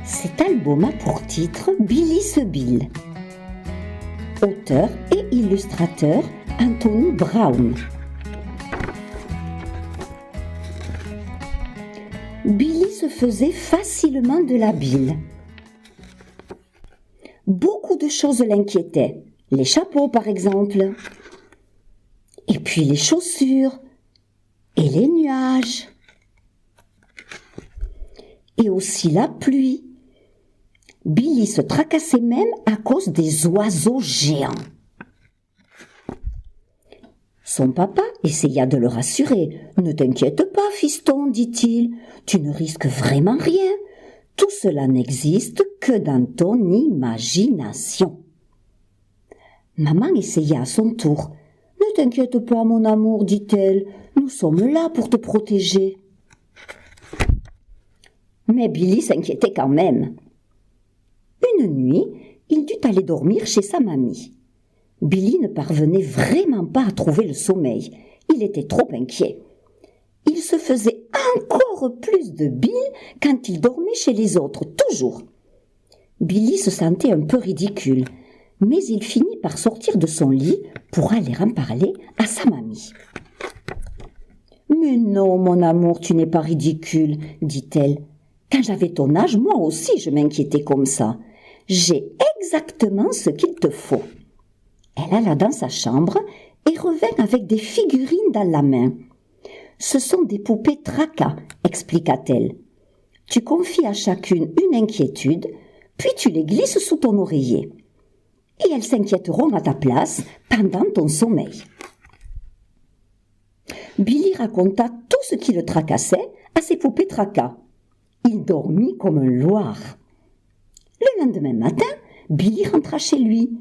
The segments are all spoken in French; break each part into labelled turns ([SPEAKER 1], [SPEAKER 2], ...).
[SPEAKER 1] Cet album a pour titre Billy se Bill. Auteur et illustrateur Anthony Brown. Billy se faisait facilement de la bile. Beaucoup de choses l'inquiétaient. Les chapeaux par exemple. Et puis les chaussures. Et les nuages. Et aussi la pluie. Billy se tracassait même à cause des oiseaux géants. Son papa essaya de le rassurer. « Ne t'inquiète pas, fiston, dit-il, tu ne risques vraiment rien. Tout cela n'existe que dans ton imagination. » Maman essaya à son tour. « Ne t'inquiète pas, mon amour, dit-elle, nous sommes là pour te protéger. » Mais Billy s'inquiétait quand même. Une nuit, il dut aller dormir chez sa mamie. Billy ne parvenait vraiment pas à trouver le sommeil. Il était trop inquiet. Il se faisait encore plus de bile quand il dormait chez les autres, toujours. Billy se sentait un peu ridicule, mais il finit par sortir de son lit pour aller en parler à sa mamie. « Mais non, mon amour, tu n'es pas ridicule, dit-elle. Quand j'avais ton âge, moi aussi je m'inquiétais comme ça. J'ai exactement ce qu'il te faut. » Elle alla dans sa chambre et revint avec des figurines dans la main. « Ce sont des poupées tracas, expliqua-t-elle. Tu confies à chacune une inquiétude, puis tu les glisses sous ton oreiller. Et elles s'inquiéteront à ta place pendant ton sommeil. » Billy raconta tout ce qui le tracassait à ses poupées tracas. Il dormit comme un loir. Le lendemain matin, Billy rentra chez lui.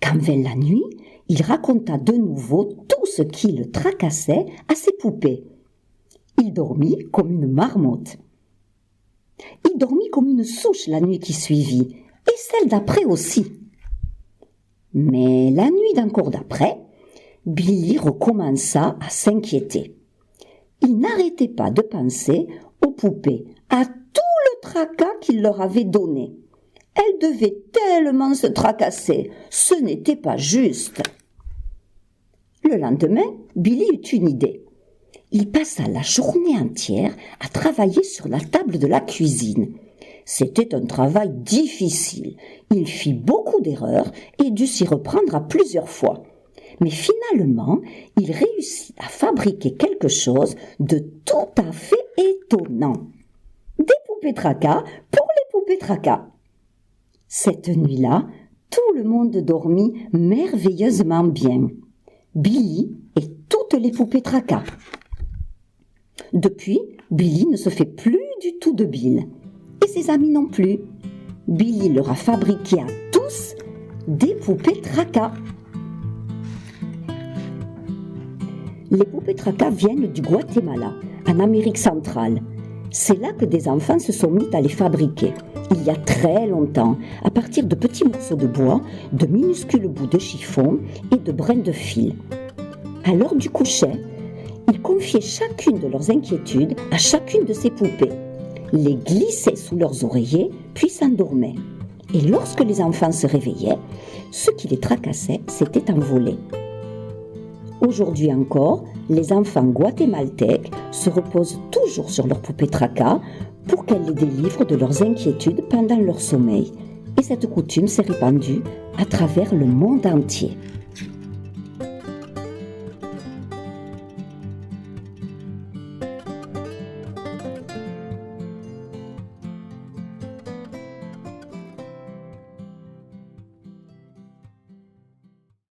[SPEAKER 1] Quand vint la nuit, il raconta de nouveau tout ce qui le tracassait à ses poupées. Il dormit comme une marmotte. Il dormit comme une souche la nuit qui suivit, et celle d'après aussi. Mais la nuit d'encore d'après, Billy recommença à s'inquiéter. Il n'arrêtait pas de penser aux poupées, à tout le tracas qu'il leur avait donné. Elles devaient tellement se tracasser, ce n'était pas juste. Le lendemain, Billy eut une idée. Il passa la journée entière à travailler sur la table de la cuisine. C'était un travail difficile. Il fit beaucoup d'erreurs et dut s'y reprendre à plusieurs fois. Mais finalement, il réussit à fabriquer quelque chose de tout à fait étonnant. Des poupées tracas pour les poupées tracas. Cette nuit-là, tout le monde dormit merveilleusement bien. Billy et toutes les poupées tracas. Depuis, Billy ne se fait plus du tout de bile. Et ses amis non plus. Billy leur a fabriqué à tous des poupées tracas. Les poupées tracas viennent du Guatemala, en Amérique centrale. C'est là que des enfants se sont mis à les fabriquer. Il y a très longtemps, à partir de petits morceaux de bois, de minuscules bouts de chiffon et de brins de fil. À l'heure du coucher, ils confiaient chacune de leurs inquiétudes à chacune de ces poupées, les glissaient sous leurs oreillers, puis s'endormaient. Et lorsque les enfants se réveillaient, ce qui les tracassait s'était envolé. Aujourd'hui encore, les enfants guatémaltèques se reposent toujours sur leurs poupées tracas pour qu'elles les délivrent de leurs inquiétudes pendant leur sommeil. Et cette coutume s'est répandue à travers le monde entier.